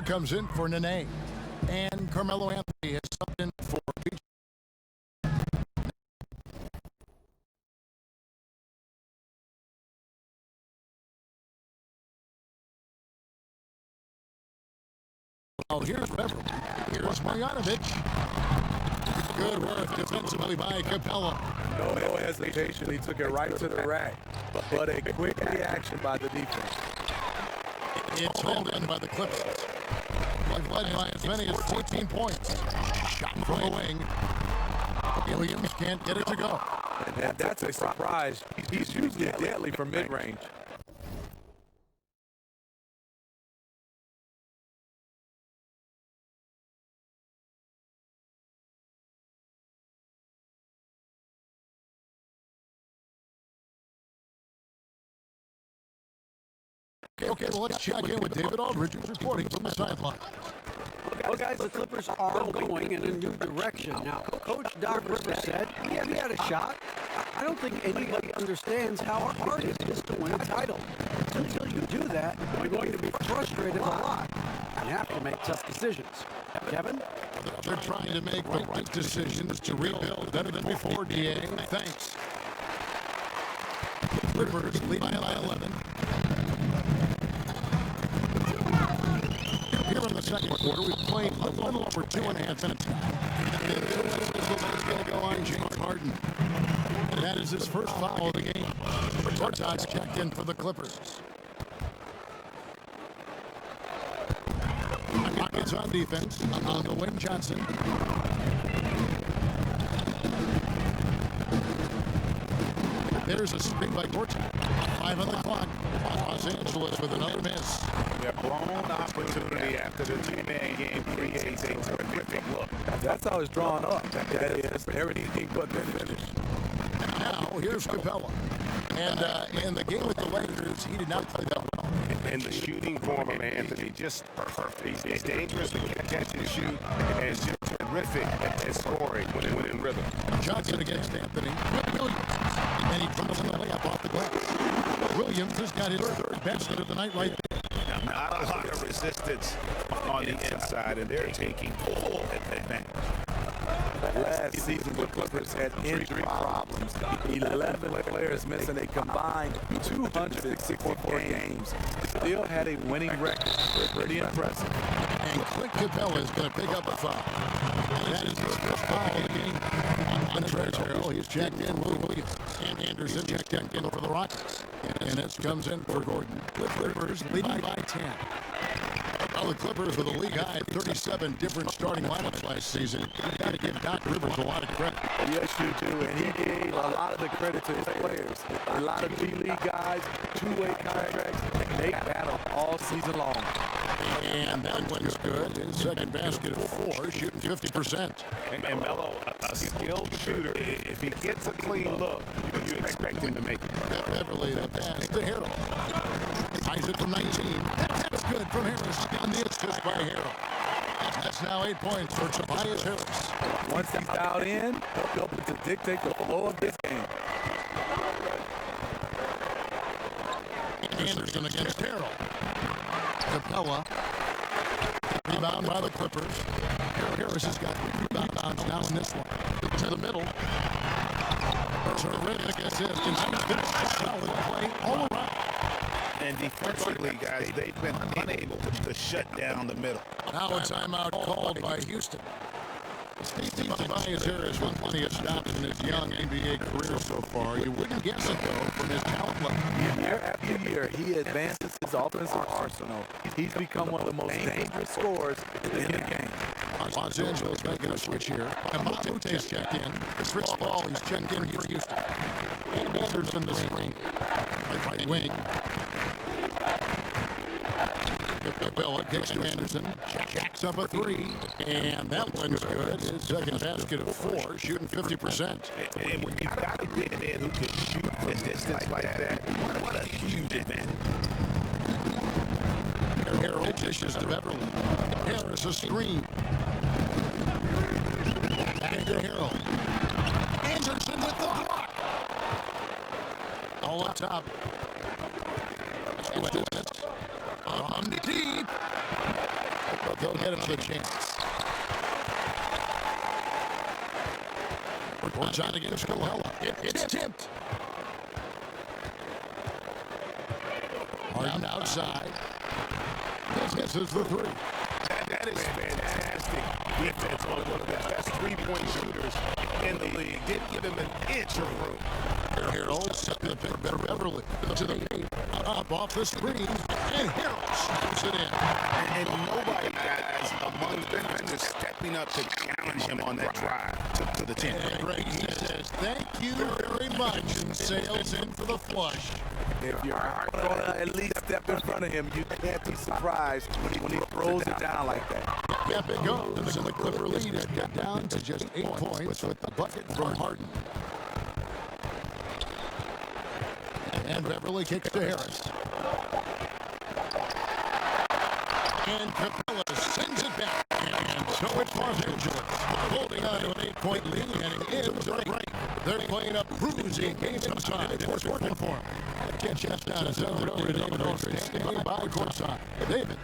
comes in for Nene. And Carmelo Anthony has subbed in for PJ. Well, here's Beverly. Here's Marjanovic. Good work defensively by Capella. No hesitation. He took it right to the rack. But a quick reaction by the defense. It's held in by the Clippers. They've led by as many as 14 points. Shot from the wing. Williams can't get it to go. And that's a surprise. He's usually deadly from mid-range. Okay, well, let's check in with David Aldridge, who's reporting from the sideline. Well, guys, the Clippers are going in a new direction. Now, Coach Doc Rivers said he had a shot. I don't think anybody understands how hard it is to win a title. Until you do that, you're going to be frustrated a lot and have to make tough decisions. Kevin? They're trying to make the right decisions to rebuild better than before, DA. Thanks. Clippers lead by 11. Here in the second quarter, we've played a little over 2.5 minutes. It's going to go on James Harden. And that is his first foul of the game. Tortox checked in for the Clippers. Rockets on defense. On the wing, Johnson. There's a screen by Tortox. 5 on the clock. Los Angeles with another miss. Their blown opportunity after the two-man game creates a terrific look. That's how it's drawn up. That is everything but the finish. Now, here's Capella. And in the game with the Lakers, he did not play that well. And the shooting form of Anthony, just perfect. He's dangerous to catch and shoot, and is just terrific at scoring when in rhythm. Johnson against Anthony. Williams. And he comes in the layup off the glass. Williams has got his third basket of the night right there. Not a lot of resistance on the inside, and they're taking full advantage. Last season, the Clippers had injury problems. 11 players missing a combined 264 games. Still had a winning record. Pretty impressive. And Clint Capella is going to pick up a foul. And that is his first foul of the game. Andre Terrell, he's checked in. Williams and Anderson checked in for the Rockets. And this comes in for Gordon. Clippers leading by 10. Well, the Clippers with a league high 37 different starting lineups last season. You've got to give Doc Rivers a lot of credit. Yes, you do. And he gave a lot of the credit to his players. A lot of G-League guys, two-way contracts, and they battle all season long. And that one's good. His second basket of 4, shooting 50%. And Melo, a skilled shooter, if he gets a clean look, you expect him to make it. Beverly, the pass to Harrell. Isaac from 19. That's good from Harris. On the assist by Harrell. That's now 8 points for Tobias Harris. Once he's dialed in, he'll be able to dictate the flow of this game. Anderson against Harrell. Capella. Rebound by the Clippers. Harris has got rebounds now in this one. To the middle. Terrific assist. And he's finished solid play all around. And defensively, guys, they've been unable to shut down the middle. Now a timeout called by Houston. Tobias Harris with plenty of stops in his young NBA career so far. You wouldn't guess it, though, from his talent level. Year after year, he advances his offensive arsenal. He's become one of the most dangerous scorers in the game. Los Angeles making a switch here. And Matute's checked in. It's Rich Paul. He's checked in for Houston. And Anderson the screen. Right wing. Capella kicks to Anderson. Jacks up a 3. And that one's good. His second basket of 4, shooting 50%. And when you've got a big man who can shoot from distance like that, what a huge advantage. Harrell dishes to Beverly. Harris a screen. Back to Harrell. Anderson with the block. All up top. On the deep. They'll get another chance. We're trying against Capella. It's tipped. Harden outside. This is the three. That is fantastic defense on one of the best three-point shooters in the league. Didn't give him an inch of room. Harrell set the pick for Beverly to the paint. Up off the screen, and Harrell shoots it in. And nobody, guys, among the defenders stepping up to challenge him on that drive to the 10. And Greg says, thank you very much, and sails in for the flush. If you're going to at least step in front of him, you can't be surprised when he throws it down like that. Yep, it goes. And the Clipper lead is cut down to just 8 points with the bucket from Harden. And Beverly kicks to Harris. And Capella sends it back. And so it's Los Angeles holding on to an 8-point lead heading into the break. They're playing a cruising game inside. It's working for them. Catch us down and send it over to David Olsen. Standing by courtside. David.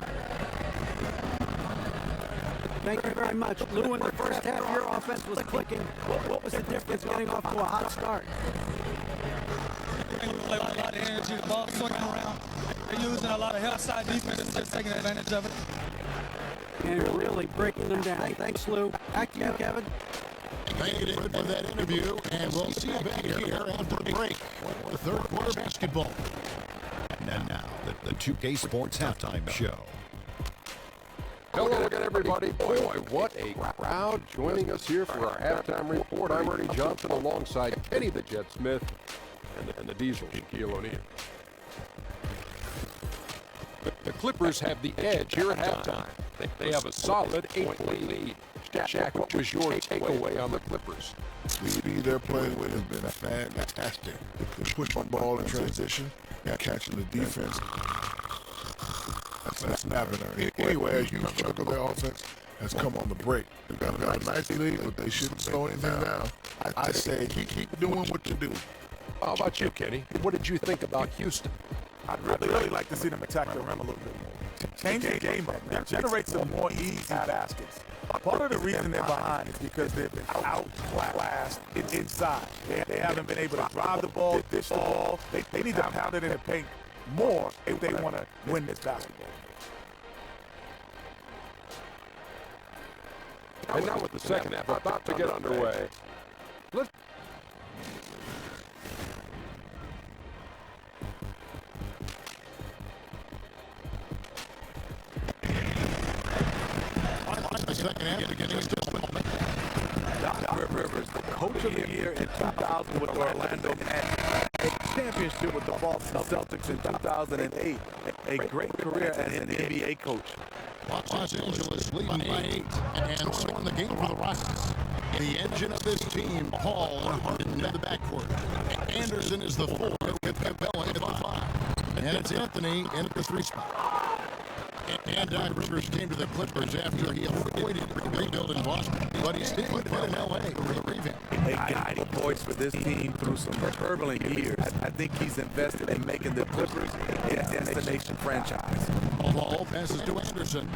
Thank you very much. Lou, in the first half, your offense was clicking. What was the difference getting off to a hot start? They play with a lot of energy, the ball swinging around. They're using a lot of help side defense and just taking advantage of it. And really breaking them down. Thanks, Lou. Back to you, Kevin. Thank you, David, for that interview, and we'll see you back here after the break. The third quarter basketball. And now, the 2K Sports Halftime Show. Hello again, everybody. Boy, what a crowd joining us here for our halftime report. I'm Ernie Johnson alongside Kenny the Jet Smith and the Diesel, Shaquille O'Neal. The Clippers have the edge here at halftime. They have a solid 8-point lead. Shaq, what was your takeaway on the Clippers? Speedy they're playing with has been fantastic. They push the ball in transition and catching the defense. That's snapping her. Anyway, a huge chunk of their offense has come on the break. They've got a nice lead, but they shouldn't slow anything down. I say keep doing what you do. How about you, Kenny? What did you think about Houston? I'd really like to see them attack the rim a little bit more. Change the game up. Generate some more easy baskets. Part of the reason they're behind is because they've been outclassed inside. They haven't been able to drive the ball, dish the ball. They need to pound it in the paint more if they want to win this basketball. And now with the second half about to get underway. Let's The second half beginning in just a moment. Doc Rivers, the coach of the year in 2000 with Orlando Magic, a championship with the Boston Celtics in 2008, a great career as an NBA coach. Los Angeles leading by 8 and won the game for the Rockets. The engine of this team, Paul and Harden in the backcourt. Anderson is the 4, with Capella at the 5. And it's Anthony in at the 3 spot. And Doc Rivers came to the Clippers after he avoided rebuild in Boston, but he's still in L.A. for the revamp. A guiding voice for this team through some turbulent years. I think he's invested in making the Clippers a destination franchise. Ball passes to Anderson.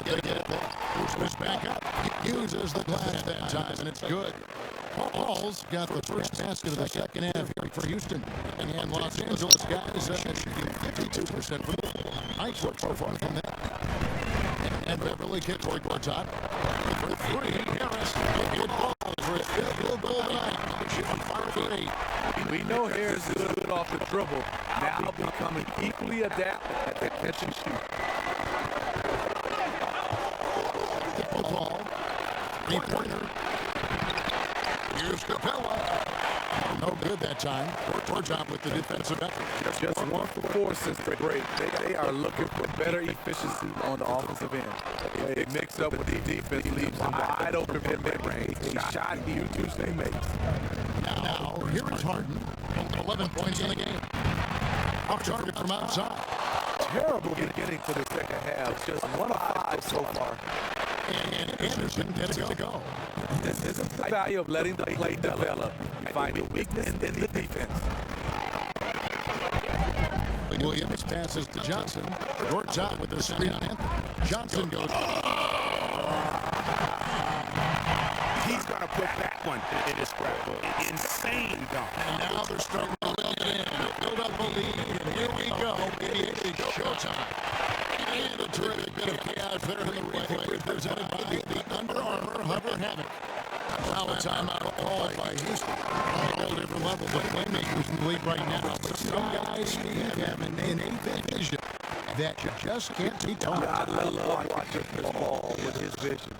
They get it. Pushes back up. He uses the glass that time, and it's good. Paul's got the first basket of the second half here for Houston. And Los Angeles guys shooting 52% from the floor. Nice work so far from that. And Beverly kicks for top. For 3, Harris. Good ball for his field goal line. Shooting 5 for 8. We know Harris is good off the dribble, now becoming equally adept at the catch and shoot. The ball. 3-pointer. Here's Capella. No good that time. Poor job with the defensive effort. Just 1 for 4 since the break. They are looking for better efficiency on the offensive end. They mix up with the defense, leaves them wide open for mid-range. A shot he usually makes. Now, here is Harden. 11 points in the game. Off target from outside. Terrible beginning to the second half. Just 1 of 5 so far. And Anderson gets it to go. This is the value of letting the play develop. You find a weakness in the defense. Williams passes to Johnson. Shorts out with the screen on Anthony. Johnson goes. He's going to put that one in his scrapbook. Insane dunk. And now they're starting to build it in. Build up a lead. And here we go. It is showtime. And a terrific bit of chaos there in the replay, presented by the Under Armour Hover Hammock. Now a timeout called by Houston. On all different levels of playmakers in the league right now. But some guys have an innate vision that you just can't be taught. I love watching Chris Paul with his vision.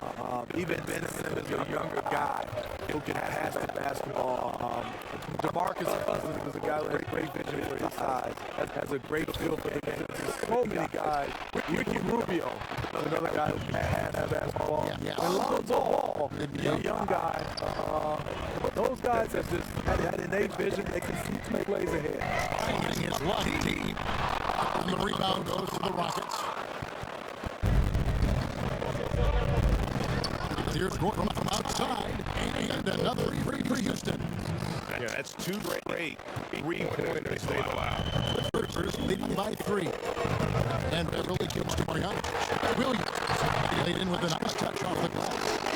Even Ben Simmons is a younger guy who can pass the basketball. DeMarcus Cousins is a guy who has great vision for his size, has a great feel for the game. There's so many guys. Ricky Rubio, another guy who can pass the basketball. And Lonzo Ball, a young guy. Those guys have just had innate vision. They can see 2 plays ahead. Finding his lucky team. And the rebound goes to the Rockets. Here's Gordon from outside, and another free for Houston. Yeah, that's 2 great three-pointers they've allowed. Clippers leading by 3. And Beverly gives to Mariano. Williams laid in with a nice touch off the glass.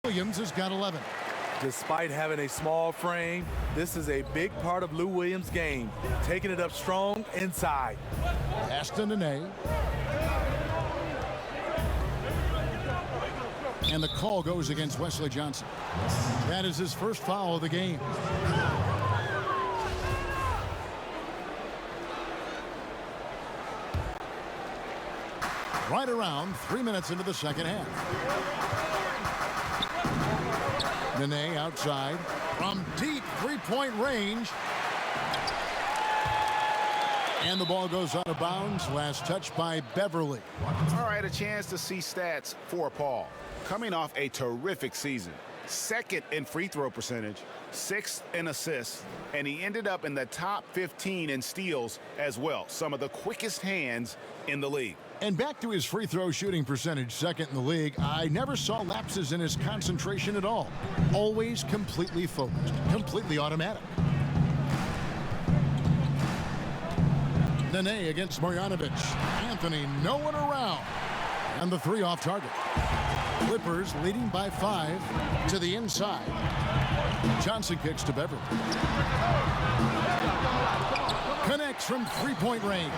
Williams has got 11. Despite having a small frame, this is a big part of Lou Williams' game, taking it up strong inside. Pass to Nene. And the call goes against Wesley Johnson. That is his first foul of the game. Right around 3 minutes into the second half. Nene outside from deep three-point range. And the ball goes out of bounds. Last touch by Beverly. All right, a chance to see stats for Paul. Coming off a terrific season. Second in free throw percentage, 6th in assists, and he ended up in the top 15 in steals as well. Some of the quickest hands in the league. And back to his free throw shooting percentage, second in the league. I never saw lapses in his concentration at all. Always completely focused, completely automatic. Nene against Marjanovic. Anthony, no one around. And the three off target. Clippers leading by 5 to the inside. Johnson kicks to Beverly. Connects from three-point range.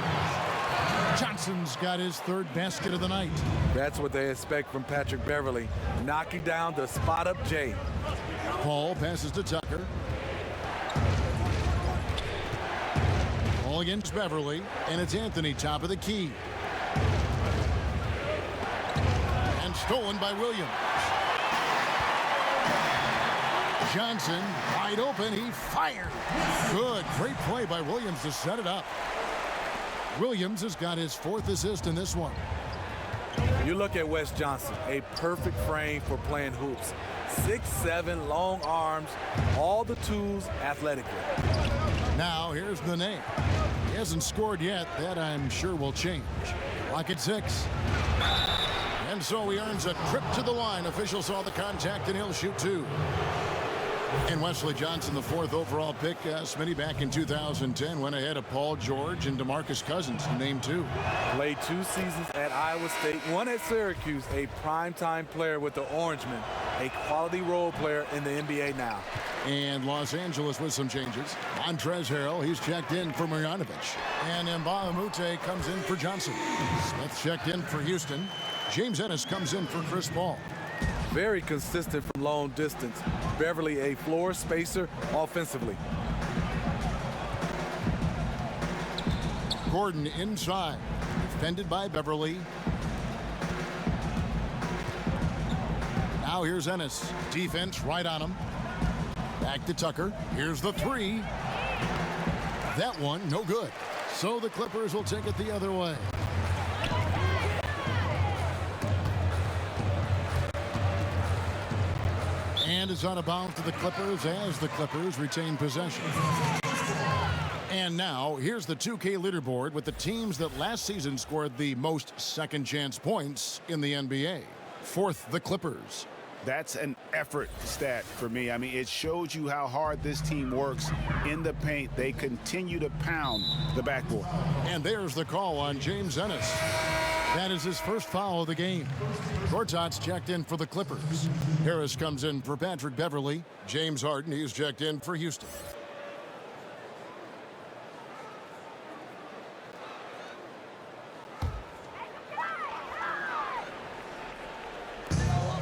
Johnson's got his third basket of the night. That's what they expect from Patrick Beverly, knocking down the spot-up J. Paul passes to Tucker. Ball against Beverly, and it's Anthony top of the key. And stolen by Williams. Johnson wide open, he fired. Good, great play by Williams to set it up. Williams has got his 4th assist in this one. You look at Wes Johnson, a perfect frame for playing hoops. 6'7", long arms, all the tools athletically. Now here's Nene. He hasn't scored yet. That I'm sure will change. Clock at 6. And so he earns a trip to the line. Officials saw the contact and he'll shoot 2. And Wesley Johnson, the 4th overall pick, Smitty back in 2010, went ahead of Paul George and DeMarcus Cousins, to name 2. Played 2 seasons at Iowa State, 1 at Syracuse, a primetime player with the Orangemen, a quality role player in the NBA now. And Los Angeles with some changes. Montrezl Harrell, he's checked in for Marjanovic. And Mbah a Moute comes in for Johnson. Smith checked in for Houston. James Ennis comes in for Chris Paul. Very consistent from long distance. Beverly a floor spacer offensively. Gordon inside. Defended by Beverly. Now here's Ennis. Defense right on him. Back to Tucker. Here's the 3. That one, no good. So the Clippers will take it the other way. And is out of bounds to the Clippers as the Clippers retain possession. And now, here's the 2K leaderboard with the teams that last season scored the most second-chance points in the NBA. 4th, the Clippers. That's an effort stat for me. I mean, it shows you how hard this team works in the paint. They continue to pound the backboard. And there's the call on James Ennis. That is his first foul of the game. Gortat's checked in for the Clippers. Harris comes in for Patrick Beverly. James Harden, he's checked in for Houston.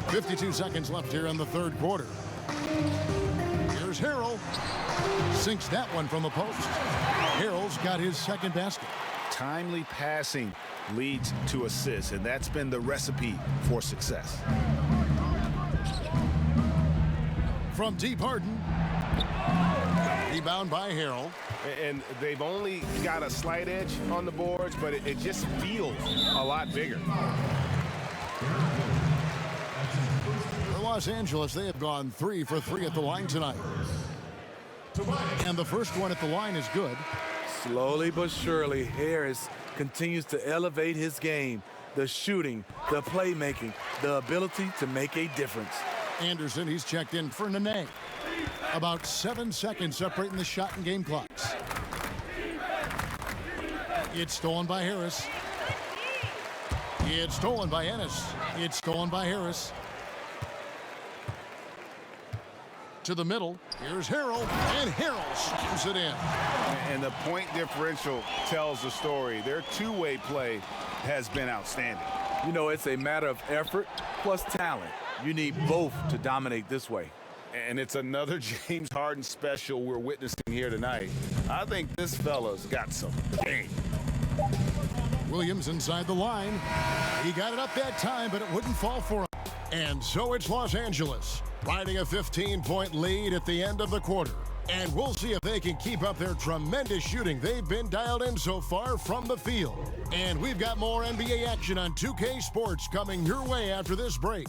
.52 seconds left here in the third quarter. Here's Harrell. Sinks that one from the post. Harrell's got his second basket. Timely passing leads to assists, and that's been the recipe for success. From deep, Harden. Rebound by Harrell. And they've only got a slight edge on the boards, but it just feels a lot bigger. For Los Angeles, they have gone 3 for 3 at the line tonight. And the first one at the line is good. Slowly but surely, Harris continues to elevate his game. The shooting, the playmaking, the ability to make a difference. Anderson, he's checked in for Nene. About 7 seconds separating the shot and game clocks. It's stolen by Harris. It's stolen by Ennis. It's stolen by Harris. to the middle. Here's Harrell, and Harrell slams it in. And the point differential tells the story. Their two-way play has been outstanding. You know, it's a matter of effort plus talent. You need both to dominate this way. And it's another James Harden special we're witnessing here tonight. I think this fella's got some game. Williams inside the line. He got it up that time, but it wouldn't fall for him. And so it's Los Angeles, riding a 15-point lead at the end of the quarter. And we'll see if they can keep up their tremendous shooting they've been dialed in so far from the field. And we've got more NBA action on 2K Sports coming your way after this break.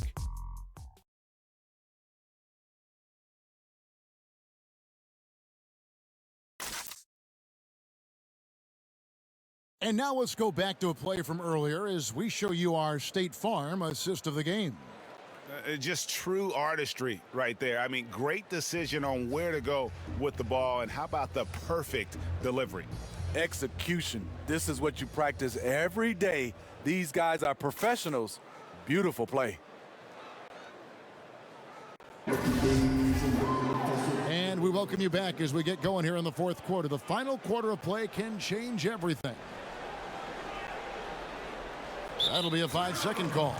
And now let's go back to a play from earlier as we show you our State Farm assist of the game. Just true artistry right there. I mean, great decision on where to go with the ball, and how about the perfect delivery? Execution. This is what you practice every day. These guys are professionals. Beautiful play. And we welcome you back as we get going here in the fourth quarter. The final quarter of play can change everything. That'll be a 5-second call.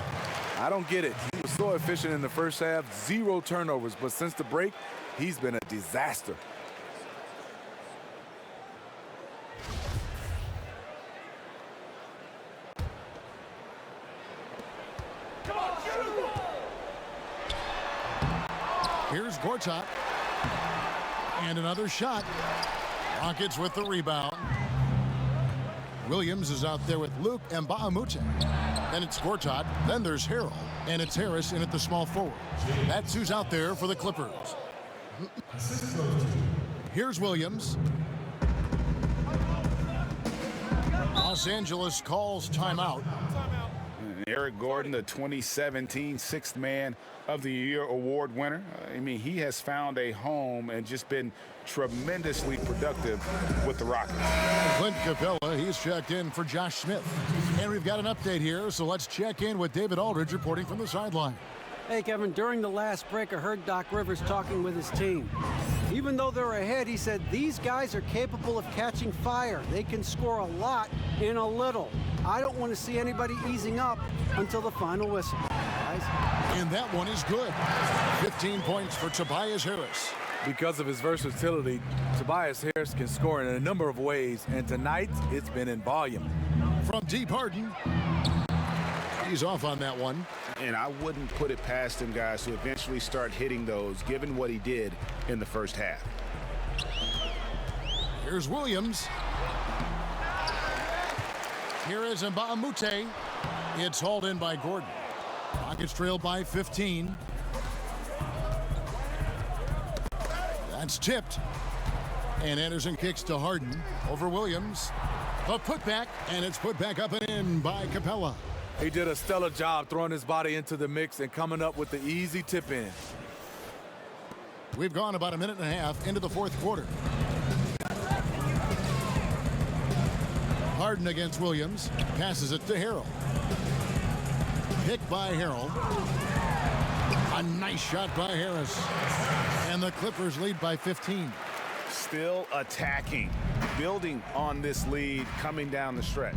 I don't get it. He was so efficient in the first half, 0 turnovers, but since the break, he's been a disaster. Here's Gortat. And another shot. Rockets with the rebound. Williams is out there with Luke Mbamute. Then it's Gortat. Then there's Harrell. And it's Harris in at the small forward. That's who's out there for the Clippers. Here's Williams. Los Angeles calls timeout. Eric Gordon, the 2017 Sixth Man of the Year award winner. I mean, he has found a home and just been tremendously productive with the Rockets. Clint Capella, he's checked in for Josh Smith. And we've got an update here, so let's check in with David Aldridge reporting from the sideline. Hey, Kevin, during the last break, I heard Doc Rivers talking with his team. Even though they're ahead, he said these guys are capable of catching fire. They can score a lot in a little. I don't want to see anybody easing up until the final whistle, guys. And that one is good. 15 points for Tobias Harris. Because of his versatility, Tobias Harris can score in a number of ways, and tonight it's been in volume. From deep, Harden. He's off on that one. And I wouldn't put it past him, guys, to eventually start hitting those, given what he did in the first half. Here's Williams. Here is Mbamute. It's hauled in by Gordon. Rockets trail by 15. That's tipped. And Anderson kicks to Harden over Williams. A putback, and it's put back up and in by Capella. He did a stellar job throwing his body into the mix and coming up with the easy tip in. We've gone about a minute and a half into the fourth quarter. Harden against Williams. Passes it to Harrell. Picked by Harrell. A nice shot by Harris. And the Clippers lead by 15. Still attacking, building on this lead coming down the stretch.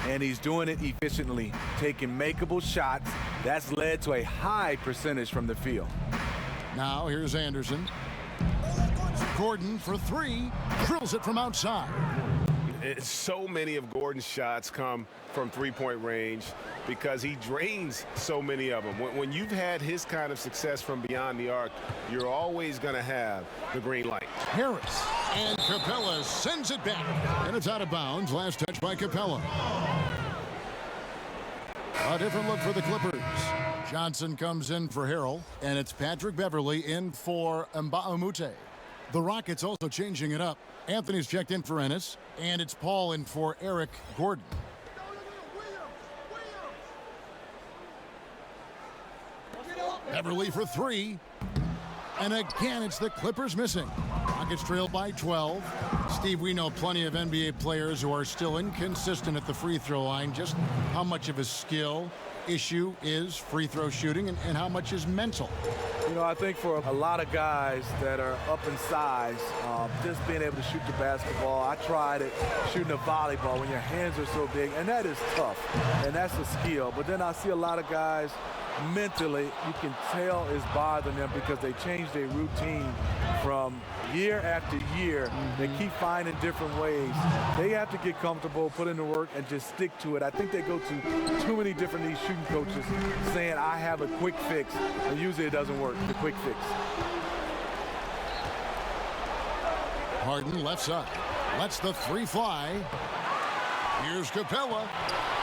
And he's doing it efficiently, taking makeable shots. That's led to a high percentage from the field. Now here's Anderson. Gordon for three. Drills it from outside. So many of Gordon's shots come from three-point range because he drains so many of them. When you've had his kind of success from beyond the arc, you're always going to have the green light. Harris and Capella sends it back, and it's out of bounds. Last touch by Capella. A different look for the Clippers. Johnson comes in for Harrell, and it's Patrick Beverley in for Mbamute. The Rockets also changing it up. Anthony's checked in for Ennis, and it's Paul in for Eric Gordon. Beverley for three. And again, it's the Clippers missing. Rockets trail by 12. Steve, we know plenty of NBA players who are still inconsistent at the free throw line. Just how much of a skill issue is free throw shooting and how much is mental? You know, I think for a lot of guys that are up in size, just being able to shoot the basketball, I tried it shooting a volleyball when your hands are so big, and that is tough, and that's a skill. But then I see a lot of guys mentally, you can tell is bothering them because they change their routine from year after year. They keep finding different ways. They have to get comfortable, put in the work, and just stick to it. I think they go to too many different these shooting coaches saying, I have a quick fix, and usually it doesn't work, the quick fix. Harden left side. Lets the three fly. Here's Capella.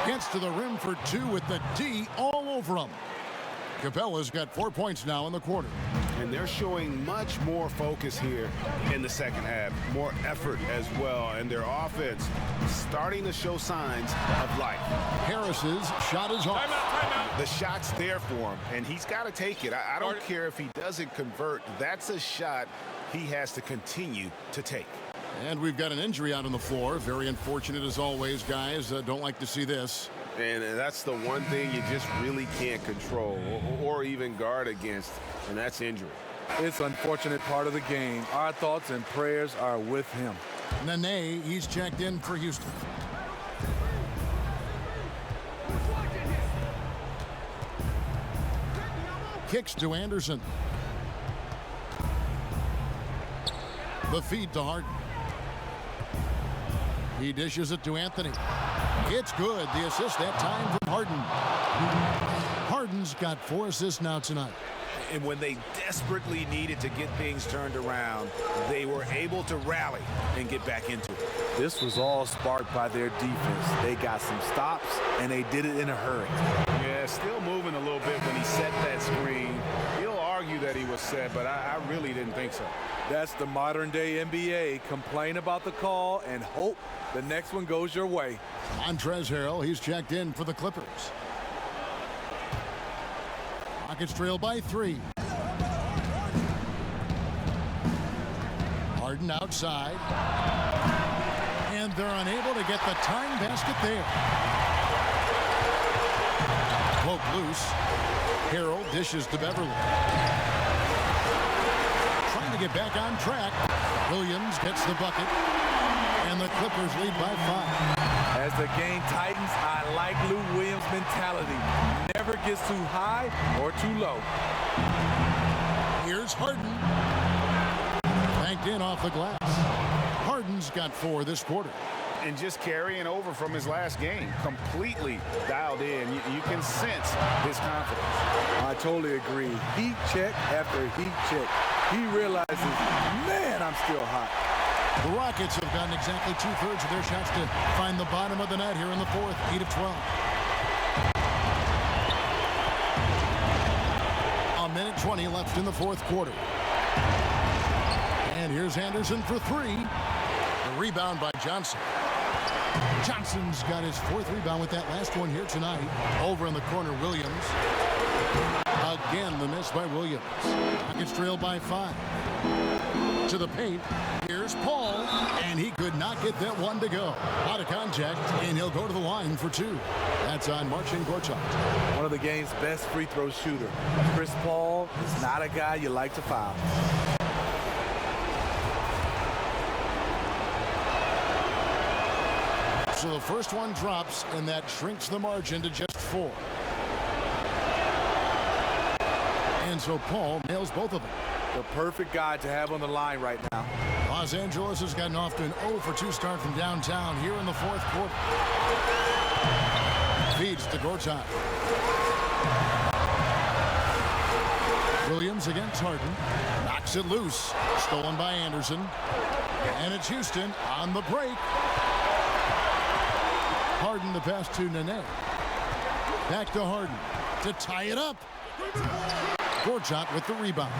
Gets to the rim for two with the D all over him. Capella's got 4 points now in the quarter. And they're showing much more focus here in the second half. More effort as well. And their offense starting to show signs of life. Harris's shot is off. Timeout. The shot's there for him, and he's got to take it. I don't care if he doesn't convert. That's a shot he has to continue to take. And we've got an injury out on the floor. Very unfortunate as always, guys. Don't like to see this. And that's the one thing you just really can't control or even guard against, and that's injury. It's an unfortunate part of the game. Our thoughts and prayers are with him. Nene, he's checked in for Houston. Kicks to Anderson. The feed to Harden. He dishes it to Anthony. It's good. The assist that time from Harden. Harden's got 4 assists now tonight. And when they desperately needed to get things turned around, they were able to rally and get back into it. This was all sparked by their defense. They got some stops, and they did it in a hurry. Yeah, still moving a little bit when he set that screen. He'll argue that he was set, but I really didn't think so. That's the modern-day NBA. Complain about the call and hope the next one goes your way. Montrezl Harrell, he's checked in for the Clippers. Rockets trail by 3. Harden outside. And they're unable to get the time basket there. Poke loose. Harrell dishes to Beverly. Trying to get back on track. Williams gets the bucket. And the Clippers lead by 5. As the game tightens, I like Lou Williams' mentality. Never gets too high or too low. Here's Harden. Banked in off the glass. Harden's got 4 this quarter. And just carrying over from his last game, completely dialed in. You can sense his confidence. I totally agree. Heat check after heat check. He realizes, man, I'm still hot. The Rockets have gotten exactly 2/3 of their shots to find the bottom of the net here in the 4th, 8 of 12. A minute 20 left in the 4th quarter. And here's Anderson for 3. The rebound by Johnson. Johnson's got his 4th rebound with that last one here tonight. Over in the corner, Williams. Again, the miss by Williams. Rockets trail by 5. To the paint. Here's Paul, and he could not get that one to go. Out of contact, and he'll go to the line for 2. That's on Marcin Gortat. One of the game's best free throw shooter. Chris Paul is not a guy you like to foul. So the first one drops, and that shrinks the margin to just 4. And so Paul nails both of them. The perfect guy to have on the line right now. Los Angeles has gotten off to an 0-for-2 start from downtown here in the 4th quarter. Feeds to Gortat. Williams against Harden. Knocks it loose. Stolen by Anderson. And it's Houston on the break. Harden the pass to Nene. Back to Harden to tie it up. Gortat with the rebound.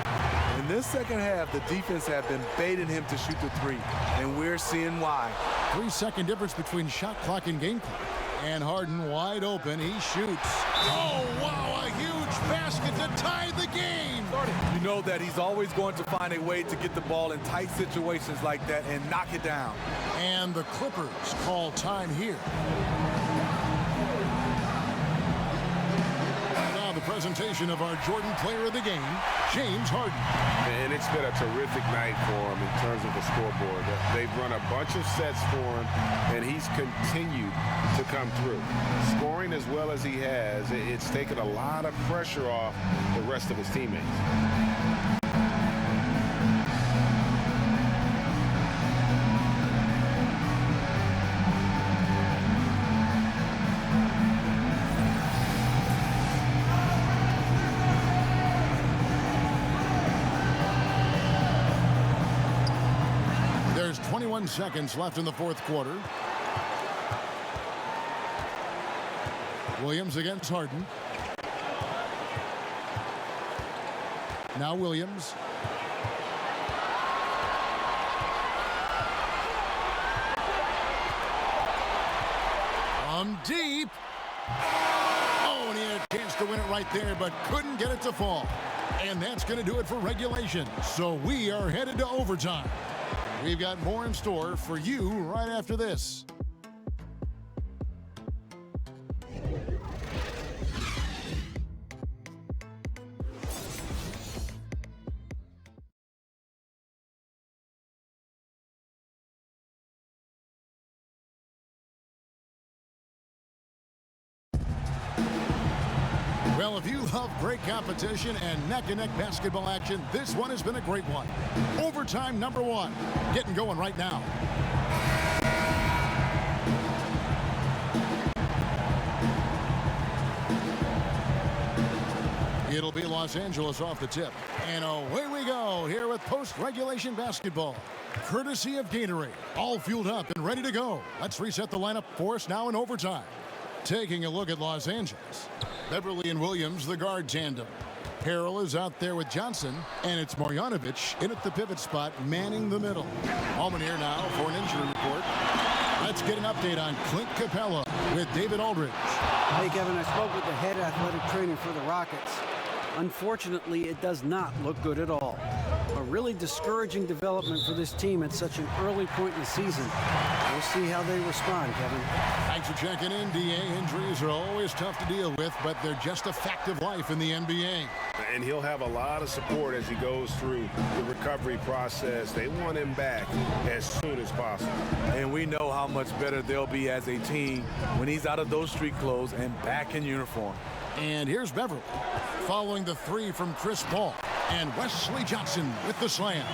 In this second half, the defense have been baiting him to shoot the 3, and we're seeing why. 3-second difference between shot clock and game clock. And Harden wide open. He shoots. Oh, wow, a huge basket to tie the game. You know that he's always going to find a way to get the ball in tight situations like that and knock it down. And the Clippers call time here. Now the presentation of our Jordan Player of the Game, James Harden. And it's been a terrific night for him in terms of the scoreboard. They've run a bunch of sets for him, and he's continued to come through. Scoring as well as he has, it's taken a lot of pressure off the rest of his teammates. There's 21 seconds left in the fourth quarter. Williams against Harden. Now Williams. From deep. Oh, and he had a chance to win it right there, but couldn't get it to fall. And that's going to do it for regulation. So we are headed to overtime. We've got more in store for you right after this. Well, if you love great competition and neck-and-neck basketball action, this one has been a great one. Overtime number one, getting going right now. It'll be Los Angeles off the tip. And away we go here with post-regulation basketball. Courtesy of Gatorade. All fueled up and ready to go. Let's reset the lineup for us now in overtime. Taking a look at Los Angeles. Beverly and Williams, the guard tandem. Harrell is out there with Johnson, and it's Marjanovic in at the pivot spot, manning the middle. Allman here now for an injury report. Let's get an update on Clint Capella with David Aldridge. Hey, Kevin, I spoke with the head athletic trainer for the Rockets. Unfortunately, it does not look good at all. A really discouraging development for this team at such an early point in the season. We'll see how they respond, Kevin. Thanks for checking in, DA. Injuries are always tough to deal with, but they're just a fact of life in the NBA. And he'll have a lot of support as he goes through the recovery process. They want him back as soon as possible. And we know how much better they'll be as a team when he's out of those street clothes and back in uniform. And here's Beverly, following the three from Chris Paul. And Wesley Johnson with the slam.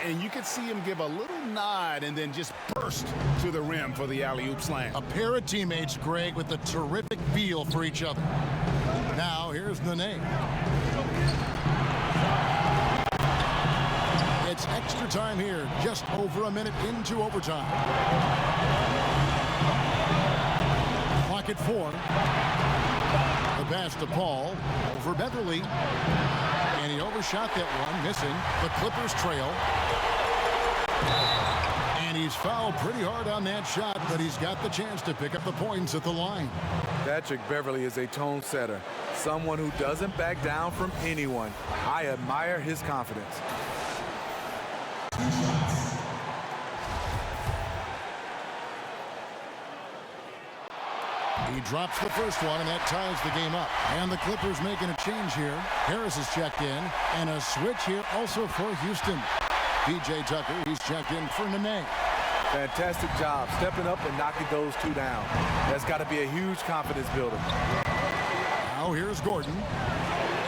And you could see him give a little nod and then just burst to the rim for the alley-oop slam. A pair of teammates, Greg, with a terrific feel for each other. Now, here's Nene. It's extra time here, just over a minute into overtime. Clock at 4. The pass to Paul over Beverly. And he overshot that one, missing. The Clippers trail. And he's fouled pretty hard on that shot, but he's got the chance to pick up the points at the line. Patrick Beverly is a tone setter, someone who doesn't back down from anyone. I admire his confidence. He drops the first one, and that ties the game up. And the Clippers making a change here. Harris is checked in, and a switch here also for Houston. P.J. Tucker, he's checked in for Nene. Fantastic job stepping up and knocking those two down. That's got to be a huge confidence builder. Now here's Gordon.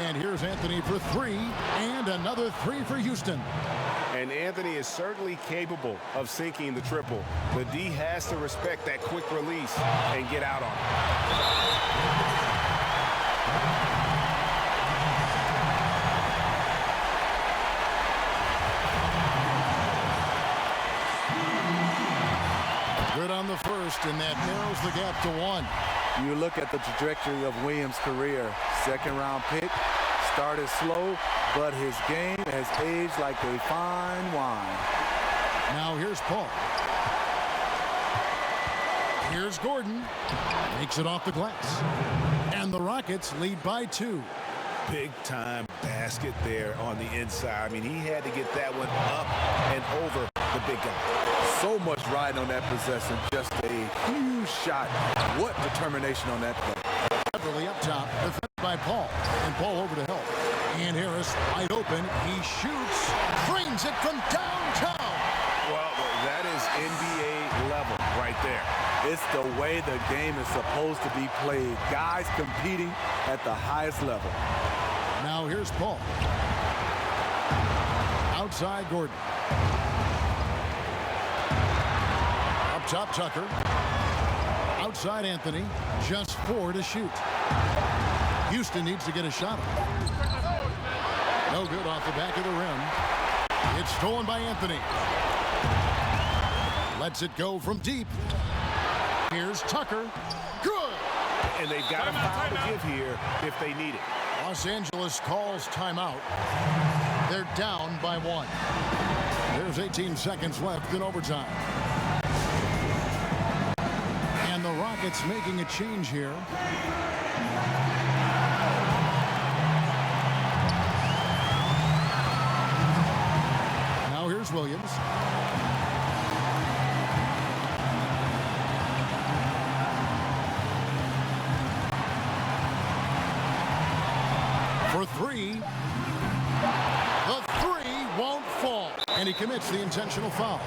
And here's Anthony for three, and another three for Houston. And Anthony is certainly capable of sinking the triple. The D has to respect that quick release and get out on it. Good on the first, and that narrows the gap to 1. You look at the trajectory of Williams' career. Second-round pick, started slow, but his game has aged like a fine wine. Now here's Paul. Here's Gordon. Makes it off the glass. And the Rockets lead by 2. Big-time basket there on the inside. I mean, he had to get that one up and over the big guy. So much riding on that possession. Just a huge shot. What determination on that play. Beverly up top, defended by Paul. wide open. He shoots, drains it from downtown. Well, that is NBA level right there. It's the way the game is supposed to be played. Guys competing at the highest level. Now here's Paul. Outside Gordon. Up top Tucker. Outside Anthony. Just 4 to shoot. Houston needs to get a shot. No good off the back of the rim. It's stolen by Anthony. Lets it go from deep. Here's Tucker. Good. And they've got a foul to give here if they need it. Los Angeles calls timeout. They're down by 1. There's 18 seconds left in overtime. And the Rockets making a change here. Now here's Williams. For 3. The 3 won't fall. And he commits the intentional foul.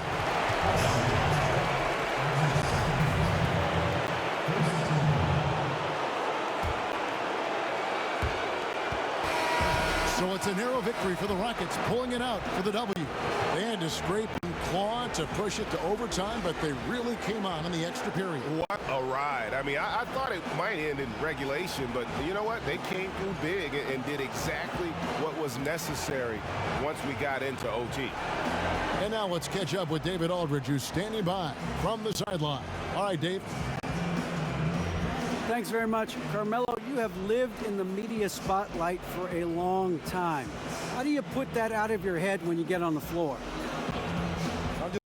So it's a narrow victory for the Rockets, pulling it out for the W. They had to scrape and claw to push it to overtime, but they really came on in the extra period. What a ride. I mean, I thought it might end in regulation, but you know what? They came through big and did exactly what was necessary once we got into OT. And now let's catch up with David Aldridge, who's standing by from the sideline. All right, Dave. Thanks very much. Carmelo, you have lived in the media spotlight for a long time. How do you put that out of your head when you get on the floor?